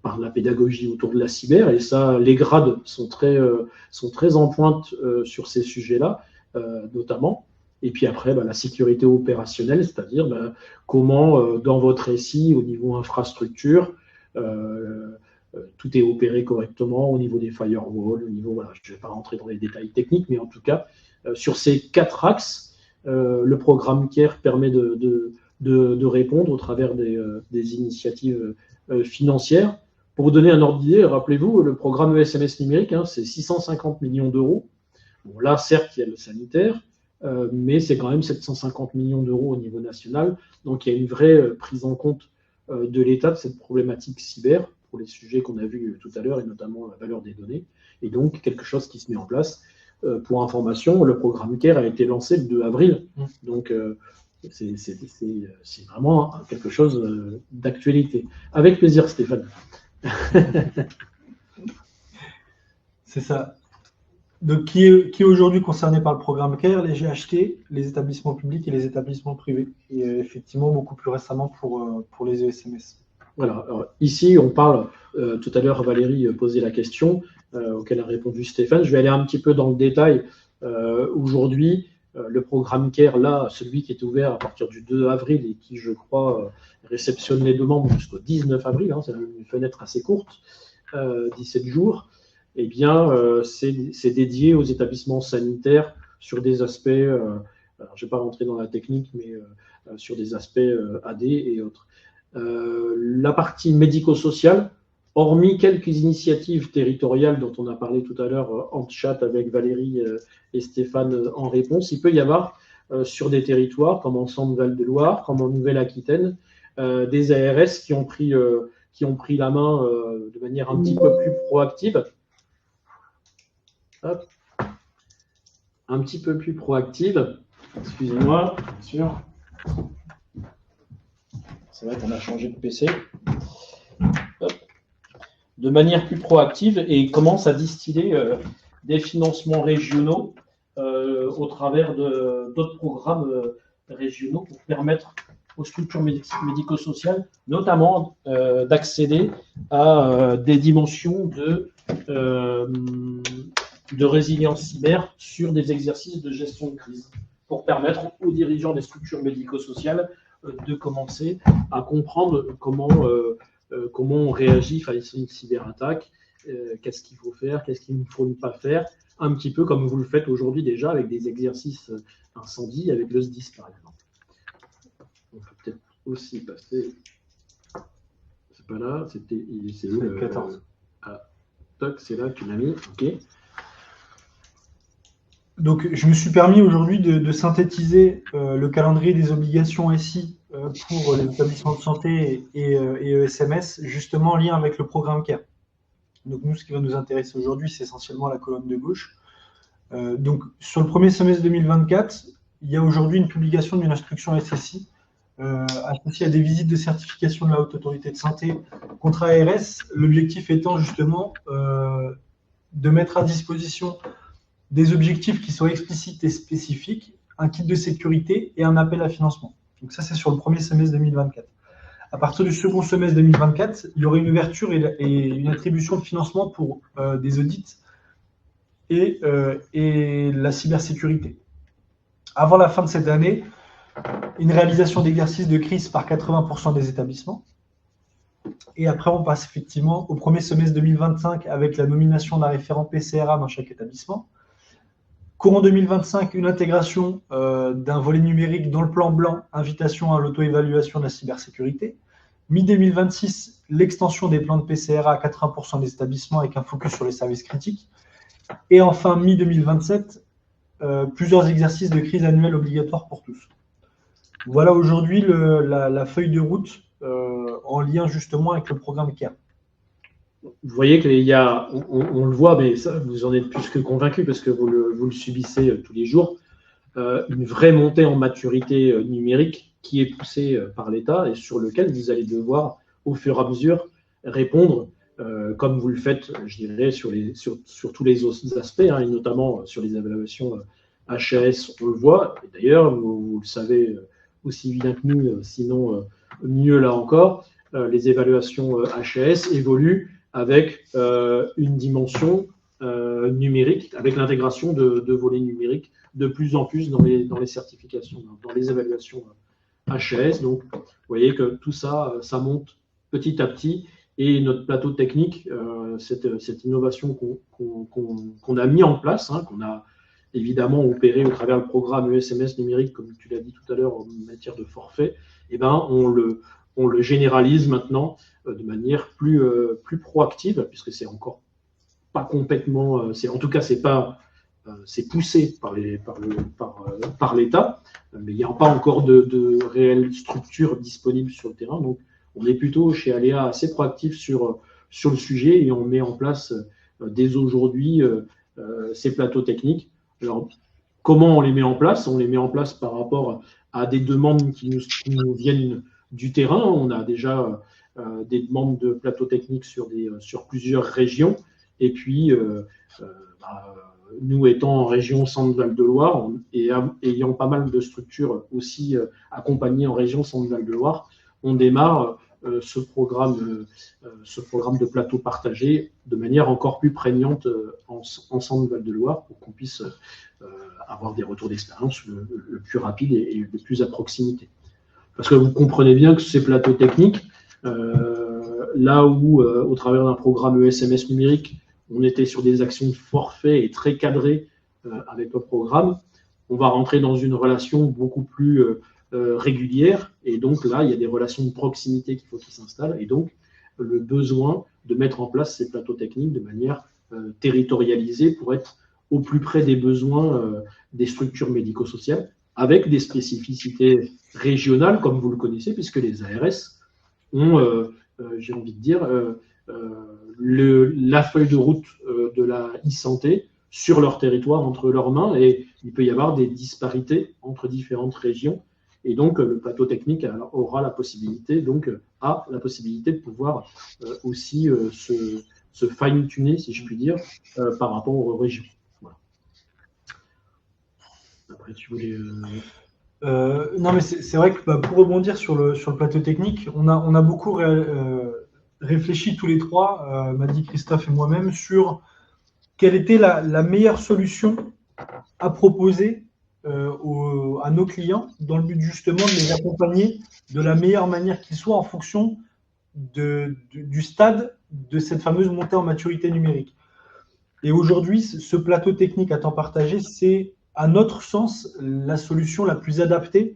par la pédagogie autour de la cyber. Et ça, les grades sont très en pointe sur ces sujets-là, notamment. Et puis après, la sécurité opérationnelle, c'est-à-dire comment, dans votre SI, au niveau infrastructure, tout est opéré correctement au niveau des firewalls, au niveau, je ne vais pas rentrer dans les détails techniques, mais en tout cas, sur ces 4 axes, le programme CARE permet de répondre au travers des initiatives financières. Pour vous donner un ordre d'idée, rappelez-vous, le programme ESMS numérique, c'est 650 millions d'euros. Bon, là, certes, il y a le sanitaire, mais c'est quand même 750 millions d'euros au niveau national. Donc, il y a une vraie prise en compte de l'État de cette problématique cyber pour les sujets qu'on a vus tout à l'heure, et notamment la valeur des données. Et donc, quelque chose qui se met en place. Pour information, le programme CARE a été lancé le 2 avril. Donc, c'est vraiment quelque chose d'actualité. Avec plaisir, Stéphane. C'est ça. Donc, qui est aujourd'hui concerné par le programme CARE? Les GHT, les établissements publics et les établissements privés. Et effectivement, beaucoup plus récemment pour les ESMS. Voilà. Alors, ici, on parle, tout à l'heure, Valérie posait la question auquel a répondu Stéphane. Je vais aller un petit peu dans le détail. Aujourd'hui, le programme CARE, là, celui qui est ouvert à partir du 2 avril et qui, je crois, réceptionne les demandes jusqu'au 19 avril, c'est une fenêtre assez courte, 17 jours, eh bien, c'est dédié aux établissements sanitaires sur des aspects, alors, je ne vais pas rentrer dans la technique, mais sur des aspects AD et autres. La partie médico-sociale, hormis quelques initiatives territoriales dont on a parlé tout à l'heure en chat avec Valérie et Stéphane en réponse, il peut y avoir sur des territoires comme en Centre-Val de Loire, comme en Nouvelle-Aquitaine, des ARS qui ont pris la main de manière un petit peu plus proactive. Hop. Un petit peu plus proactive. Excusez-moi, bien sûr. C'est vrai qu'on a changé de PC. Hop. De manière plus proactive et commence à distiller des financements régionaux au travers d'autres programmes régionaux pour permettre aux structures médico-sociales, notamment d'accéder à des dimensions de résilience cyber sur des exercices de gestion de crise. pour permettre aux dirigeants des structures médico-sociales de commencer à comprendre comment on réagit face à une cyberattaque, qu'est-ce qu'il faut faire, qu'est-ce qu'il ne faut pas faire, un petit peu comme vous le faites aujourd'hui déjà avec des exercices incendie avec le SDIS par exemple. On peut peut-être aussi passer. C'est pas là, c'est où le 14. Toc, c'est là que tu l'as mis, ok. Donc, je me suis permis aujourd'hui de synthétiser le calendrier des obligations SI pour les établissements de santé et ESMS, justement en lien avec le programme CARE. Donc, nous, ce qui va nous intéresser aujourd'hui, c'est essentiellement la colonne de gauche. Donc, sur le premier semestre 2024, il y a aujourd'hui une publication d'une instruction SSI associée à des visites de certification de la Haute Autorité de Santé contre ARS, l'objectif étant justement de mettre à disposition des objectifs qui soient explicites et spécifiques, un kit de sécurité et un appel à financement. Donc ça, c'est sur le premier semestre 2024. À partir du second semestre 2024, il y aurait une ouverture et une attribution de financement pour des audits et la cybersécurité. Avant la fin de cette année, une réalisation d'exercices de crise par 80% des établissements. Et après, on passe effectivement au premier semestre 2025 avec la nomination d'un référent PCRA dans chaque établissement. Courant 2025, une intégration d'un volet numérique dans le plan blanc, invitation à l'auto-évaluation de la cybersécurité. Mi-2026, l'extension des plans de PCRA à 80% des établissements avec un focus sur les services critiques. Et enfin, mi-2027, plusieurs exercices de crise annuelle obligatoires pour tous. Voilà aujourd'hui la feuille de route en lien justement avec le programme CARE. Vous voyez qu'il y a, on le voit, mais ça, vous en êtes plus que convaincu parce que vous le subissez tous les jours, une vraie montée en maturité numérique qui est poussée par l'État et sur lequel vous allez devoir, au fur et à mesure, répondre comme vous le faites, je dirais, sur tous les autres aspects, hein, et notamment sur les évaluations HAS, on le voit. D'ailleurs, vous le savez aussi bien que nous, sinon mieux là encore, les évaluations HAS évoluent avec une dimension numérique, avec l'intégration de volets numériques de plus en plus dans les certifications, dans les évaluations HAS. Donc, vous voyez que tout ça, ça monte petit à petit. Et notre plateau technique, cette innovation qu'on a mis en place, hein, qu'on a évidemment opéré au travers le programme ESMS numérique, comme tu l'as dit tout à l'heure, en matière de forfait, eh ben, on le généralise maintenant de manière plus proactive, puisque c'est encore pas complètement, en tout cas c'est poussé par l'État, mais il n'y a pas encore de réelle structure disponible sur le terrain. Donc on est plutôt chez Aléa assez proactif sur le sujet et on met en place dès aujourd'hui ces plateaux techniques. Alors, comment on les met en place? On les met en place par rapport à des demandes qui nous viennent du terrain. On a déjà des demandes de plateaux techniques sur plusieurs régions. Et puis, nous étant en région Centre-Val de Loire et ayant pas mal de structures aussi accompagnées en région Centre-Val de Loire, on démarre ce programme de plateau partagé de manière encore plus prégnante en Centre-Val de Loire pour qu'on puisse avoir des retours d'expérience le plus rapide et le plus à proximité. Parce que vous comprenez bien que ces plateaux techniques, là où, au travers d'un programme ESMS numérique, on était sur des actions de forfait et très cadrées avec le programme, on va rentrer dans une relation beaucoup plus régulière. Et donc là, il y a des relations de proximité qu'il faut qu'ils s'installent. Et donc, le besoin de mettre en place ces plateaux techniques de manière territorialisée pour être au plus près des besoins des structures médico-sociales, avec des spécificités régionales, comme vous le connaissez, puisque les ARS ont, j'ai envie de dire, la feuille de route de la e-santé sur leur territoire, entre leurs mains, et il peut y avoir des disparités entre différentes régions. Et donc, le plateau technique aura la possibilité, de pouvoir aussi se fine-tuner, si je puis dire, par rapport aux régions. Voilà. Après, tu voulais... Non, mais c'est vrai que pour rebondir sur le plateau technique, on a beaucoup réfléchi tous les trois, m'a dit Christophe et moi-même, sur quelle était la meilleure solution à proposer à nos clients dans le but justement de les accompagner de la meilleure manière qu'ils soient en fonction du stade de cette fameuse montée en maturité numérique. Et aujourd'hui, ce plateau technique à temps partagé, c'est à notre sens la solution la plus adaptée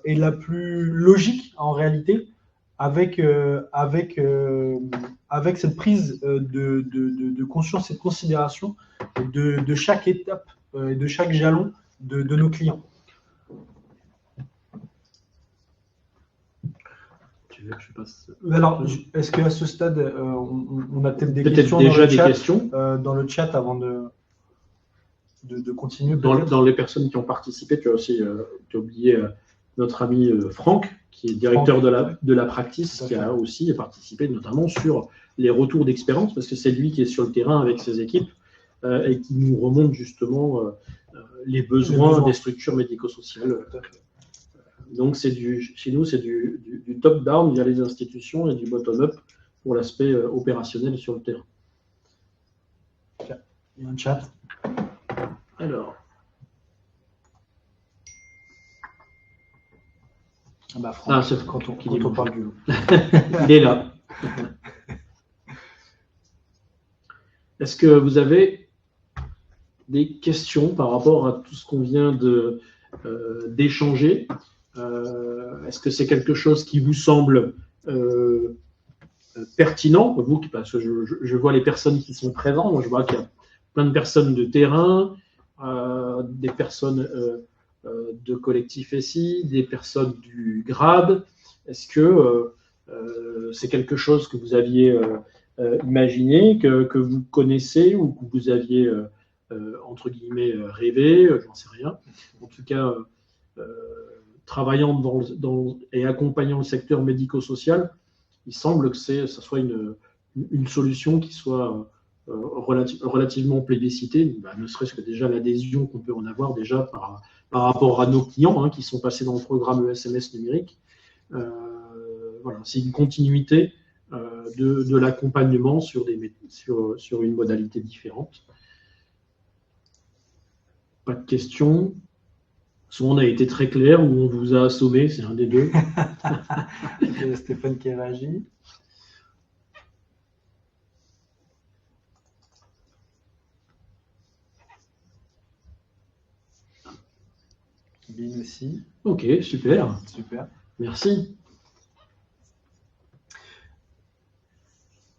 et la plus logique en réalité avec cette prise de conscience et de considération de chaque étape et de chaque jalon de nos clients. Tu veux que je passe... Alors, est-ce qu'à ce stade, on a peut-être des questions dans le chat avant de continuer? Dans les personnes qui ont participé, tu as aussi oublié notre ami Franck, qui est directeur de la practice, qui a aussi participé notamment sur les retours d'expérience, parce que c'est lui qui est sur le terrain avec ses équipes et qui nous remonte justement les besoins des structures médico-sociales. Donc, chez nous, c'est du top-down via les institutions et du bottom-up pour l'aspect opérationnel sur le terrain. Il y a un chat. Alors. C'est quand on parle du... Il est là. Est-ce que vous avez des questions par rapport à tout ce qu'on vient d'échanger? Est-ce que c'est quelque chose qui vous semble pertinent, vous, parce que je vois les personnes qui sont présentes, moi je vois qu'il y a plein de personnes de terrain, des personnes de collectif SI, des personnes du grade. Est-ce que c'est quelque chose que vous aviez imaginé, que vous connaissez ou que vous aviez entre guillemets rêvé, j'en sais rien. En tout cas, travaillant et accompagnant le secteur médico-social, il semble que ça soit une solution qui soit relativement plébiscitée, ne serait-ce que déjà l'adhésion qu'on peut en avoir déjà par rapport à nos clients qui sont passés dans le programme ESMS numérique. Voilà, c'est une continuité de l'accompagnement sur une modalité différente. Pas de questions. Soit on a été très clair ou on vous a assommé, c'est un des deux. Stéphane qui réagit. Bin aussi. Ok, super. Super. Merci.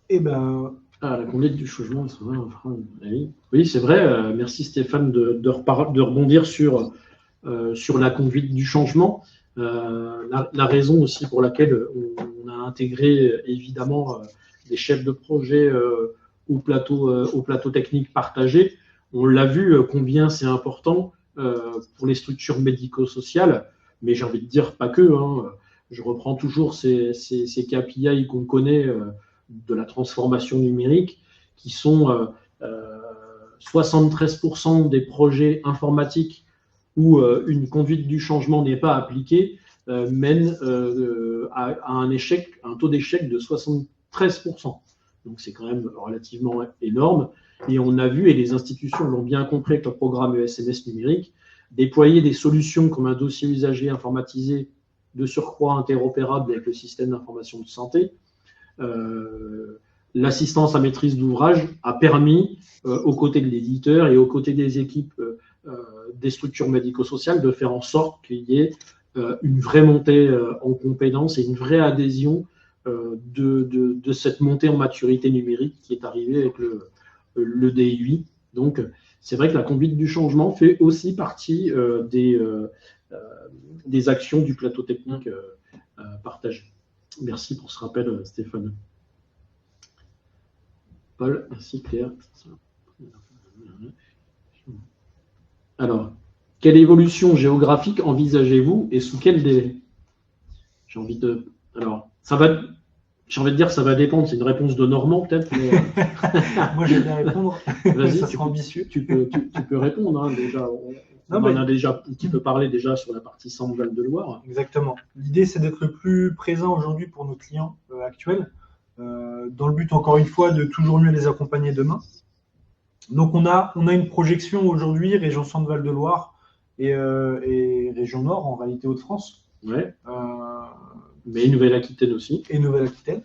Eh ben. La conduite du changement. Oui, c'est vrai. Merci Stéphane de rebondir sur la conduite du changement. La raison aussi pour laquelle on a intégré évidemment des chefs de projet au plateau technique partagé. On l'a vu combien c'est important pour les structures médico-sociales, mais j'ai envie de dire pas que. Je reprends toujours ces KPI qu'on connaît de la transformation numérique, qui sont 73% des projets informatiques où une conduite du changement n'est pas appliquée, mène à un taux d'échec de 73%. Donc c'est quand même relativement énorme. Et on a vu, et les institutions l'ont bien compris avec le programme ESMS numérique, déployer des solutions comme un dossier usager informatisé de surcroît interopérable avec le système d'information de santé. L'assistance à maîtrise d'ouvrage a permis, aux côtés de l'éditeur et aux côtés des équipes des structures médico-sociales, de faire en sorte qu'il y ait une vraie montée en compétences et une vraie adhésion de cette montée en maturité numérique qui est arrivée avec le DI8. Donc, c'est vrai que la conduite du changement fait aussi partie des actions du plateau technique partagé. Merci pour ce rappel, Stéphane. Paul, merci Claire. Alors, quelle évolution géographique envisagez-vous et sous quel délai? J'ai envie de dire ça va dépendre, c'est une réponse de Normand peut-être. Mais... Moi je vais bien répondre. Vas-y, ça sera ambitieux. Tu peux répondre déjà. On en a déjà un petit peu parlé déjà sur la partie Centre-Val de Loire. Exactement. L'idée c'est d'être le plus présent aujourd'hui pour nos clients actuels, dans le but encore une fois de toujours mieux les accompagner demain. Donc on a une projection aujourd'hui, région Centre-Val de Loire, et région Nord, en réalité Hauts-de-France. Ouais. Mais Nouvelle-Aquitaine aussi. Et Nouvelle-Aquitaine.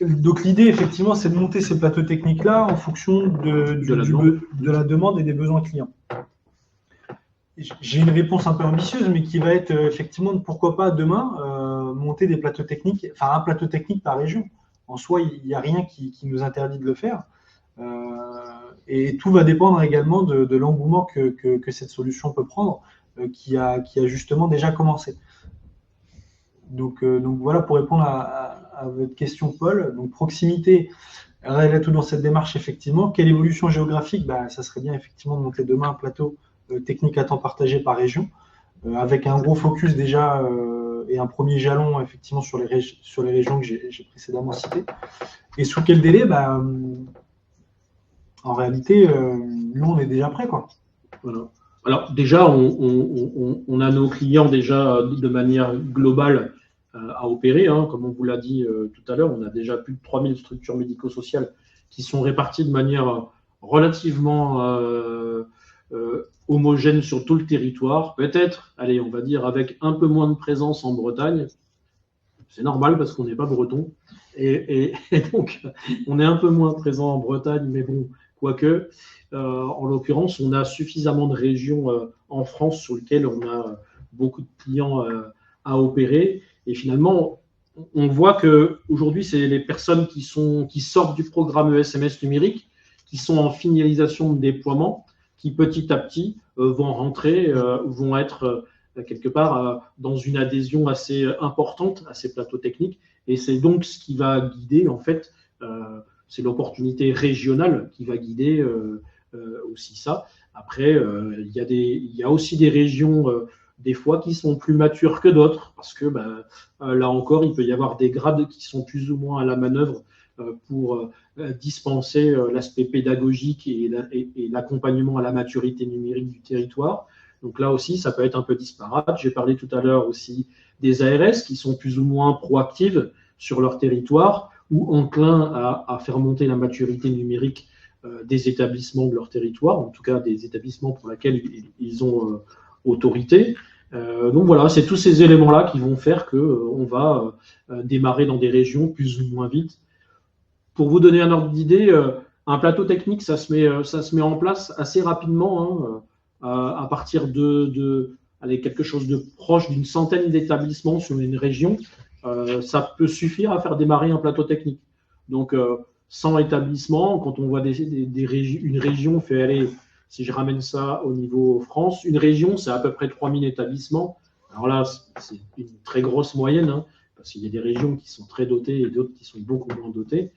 Donc l'idée, effectivement, c'est de monter ces plateaux techniques-là en fonction de la demande et des besoins clients. J'ai une réponse un peu ambitieuse, mais qui va être effectivement, pourquoi pas demain, monter des plateaux techniques, enfin un plateau technique par région. En soi, il n'y a rien qui nous interdit de le faire. Et tout va dépendre également de l'engouement que cette solution peut prendre, qui a justement déjà commencé. Donc voilà, pour répondre à votre question, Paul. Donc proximité, elle tout dans cette démarche, effectivement. Quelle évolution géographique? Ça serait bien effectivement de monter demain un plateau technique à temps partagé par région, avec un gros focus déjà et un premier jalon effectivement sur les régions que j'ai précédemment citées. Et sous quel délai? En réalité, nous, on est déjà prêts, quoi. Voilà. Alors déjà, on a nos clients déjà de manière globale à opérer. Hein. Comme on vous l'a dit tout à l'heure, on a déjà plus de 3000 structures médico-sociales qui sont réparties de manière relativement homogène sur tout le territoire. Peut-être, allez, on va dire, avec un peu moins de présence en Bretagne. C'est normal parce qu'on n'est pas breton. Et donc, on est un peu moins présent en Bretagne, mais bon, quoique, en l'occurrence, on a suffisamment de régions en France sur lesquelles on a beaucoup de clients à opérer. Et finalement, on voit qu'aujourd'hui, c'est les personnes qui sortent du programme ESMS numérique, qui sont en finalisation de déploiement, qui petit à petit vont rentrer, vont être quelque part dans une adhésion assez importante à ces plateaux techniques. Et c'est donc ce qui va guider, en fait, c'est l'opportunité régionale qui va guider aussi ça. Après, il y a aussi des régions, des fois, qui sont plus matures que d'autres, parce que là encore, il peut y avoir des grades qui sont plus ou moins à la manœuvre pour dispenser l'aspect pédagogique et l'accompagnement à la maturité numérique du territoire. Donc là aussi, ça peut être un peu disparate. J'ai parlé tout à l'heure aussi des ARS qui sont plus ou moins proactives sur leur territoire ou enclins à faire monter la maturité numérique des établissements de leur territoire, en tout cas des établissements pour lesquels ils ont autorité. Donc voilà, c'est tous ces éléments-là qui vont faire qu'on va démarrer dans des régions plus ou moins vite. Pour vous donner un ordre d'idée, un plateau technique, ça se met en place assez rapidement, hein, à partir de quelque chose de proche d'une centaine d'établissements sur une région. Ça peut suffire à faire démarrer un plateau technique. Donc, 100 établissements, quand on voit une région fait aller, si je ramène ça au niveau France, une région, c'est à peu près 3000 établissements. Alors là, c'est une très grosse moyenne, hein, parce qu'il y a des régions qui sont très dotées et d'autres qui sont beaucoup moins dotées.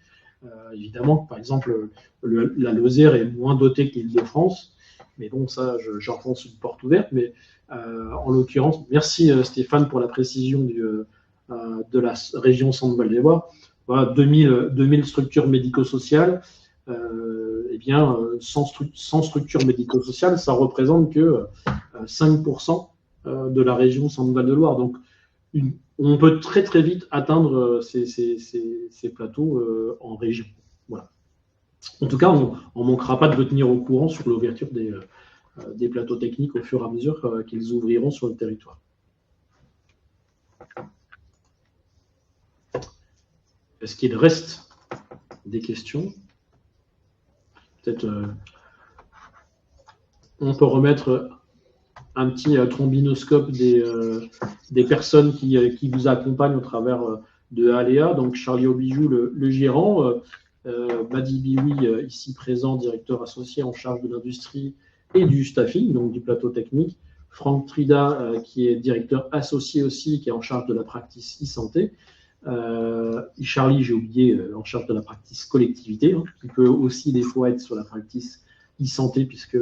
Évidemment, par exemple, la Lozère est moins dotée que l'Île-de-France, mais bon, ça, j'enfonce une porte ouverte. Mais en l'occurrence, merci Stéphane pour la précision de la région Centre-Val des Loire. Voilà, 2000 structures médico-sociales. Eh bien, 100 structures médico-sociales, ça représente que 5% de la région Centre-Val de Loire. Donc, on peut très très vite atteindre ces plateaux en région. Voilà. En tout cas, on ne manquera pas de le tenir au courant sur l'ouverture des plateaux techniques au fur et à mesure qu'ils ouvriront sur le territoire. Est-ce qu'il reste des questions? Peut-être on peut remettre un petit trombinoscope des personnes qui vous accompagnent au travers de Aléa. Donc Charlie Obijou, le gérant, Madi Bioui, ici présent, directeur associé en charge de l'industrie et du staffing, donc du plateau technique. Franck Trida, qui est directeur associé aussi, qui est en charge de la practice e-santé. Charlie, j'ai oublié, en charge de la practice collectivité, hein, qui peut aussi des fois être sur la practice e-santé, puisque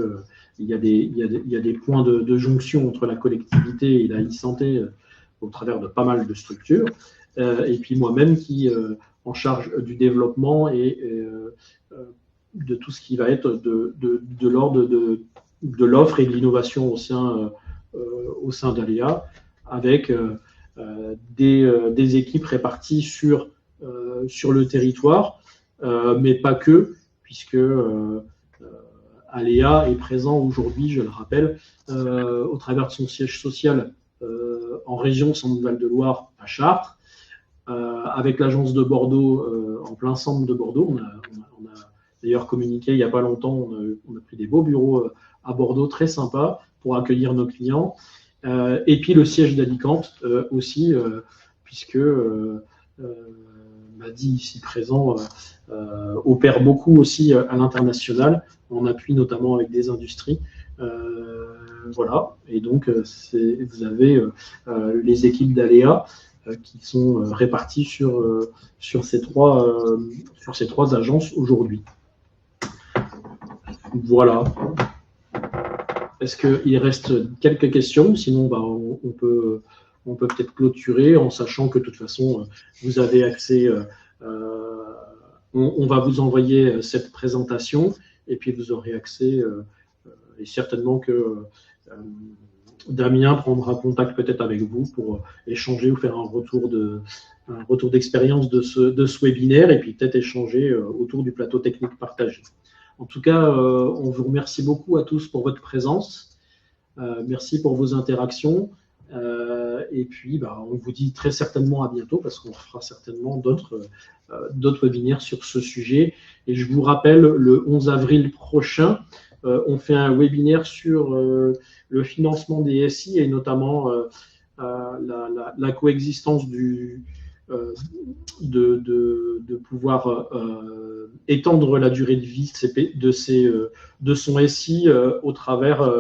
il y a des points de jonction entre la collectivité et la e-santé au travers de pas mal de structures. Et puis moi-même qui en charge du développement et de tout ce qui va être de l'ordre de l'offre et de l'innovation au sein d'Aléa, avec des équipes réparties sur le territoire, mais pas que, puisque Aléa est présent aujourd'hui, je le rappelle, au travers de son siège social en région Centre-Val de Loire à Chartres, avec l'agence de Bordeaux en plein centre de Bordeaux. On a d'ailleurs communiqué il n'y a pas longtemps, on a pris des beaux bureaux à Bordeaux très sympas pour accueillir nos clients. Et puis le siège d'Alicante aussi, puisque Madi ici présent opère beaucoup aussi à l'international, en appui notamment avec des industries. Voilà, et donc vous avez les équipes d'Aléa qui sont réparties sur ces trois agences aujourd'hui. Voilà. Est-ce qu'il reste quelques questions? Sinon, on peut peut-être clôturer en sachant que de toute façon, vous avez accès. On va vous envoyer cette présentation et puis vous aurez accès. Et certainement que Damien prendra contact peut-être avec vous pour échanger ou faire un retour d'expérience de ce webinaire et puis peut-être échanger autour du plateau technique partagé. En tout cas, on vous remercie beaucoup à tous pour votre présence. Merci pour vos interactions. Et puis, on vous dit très certainement à bientôt parce qu'on fera certainement d'autres webinaires sur ce sujet. Et je vous rappelle, le 11 avril prochain, on fait un webinaire sur le financement des SI et notamment la coexistence de pouvoir étendre la durée de vie de son SI au travers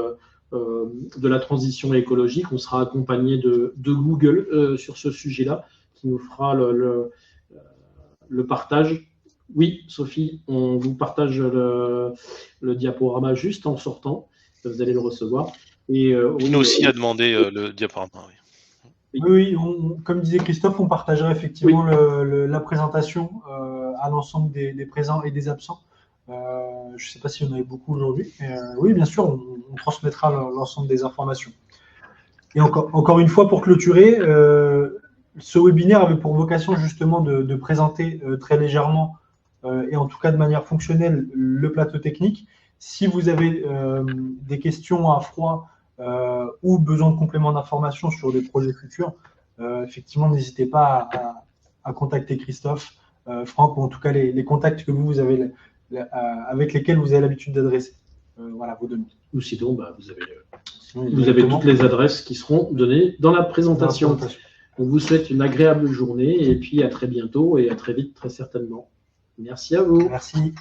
de la transition écologique. On sera accompagné de Google sur ce sujet-là, qui nous fera le partage. Oui, Sophie, on vous partage le diaporama juste en sortant. Vous allez le recevoir. Et, nous aussi a demandé le diaporama. Oui, comme disait Christophe, on partagera effectivement la présentation à l'ensemble des présents et des absents. Je ne sais pas s'il y en avait beaucoup aujourd'hui. Oui, bien sûr, on transmettra l'ensemble des informations. Et encore une fois, pour clôturer, ce webinaire avait pour vocation justement de présenter très légèrement et en tout cas de manière fonctionnelle le plateau technique. Si vous avez des questions à froid ou besoin de compléments d'information sur des projets futurs, effectivement, n'hésitez pas à contacter Christophe, Franck, ou en tout cas les contacts que vous avez, avec lesquels vous avez l'habitude d'adresser. Voilà, vos données. Ou sinon, vous avez toutes les adresses qui seront données dans la présentation. On vous souhaite une agréable journée et puis à très bientôt et à très vite, très certainement. Merci à vous. Merci.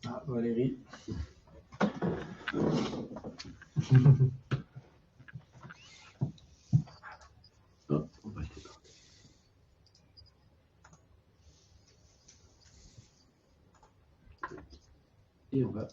Ah, Valérie. Et on va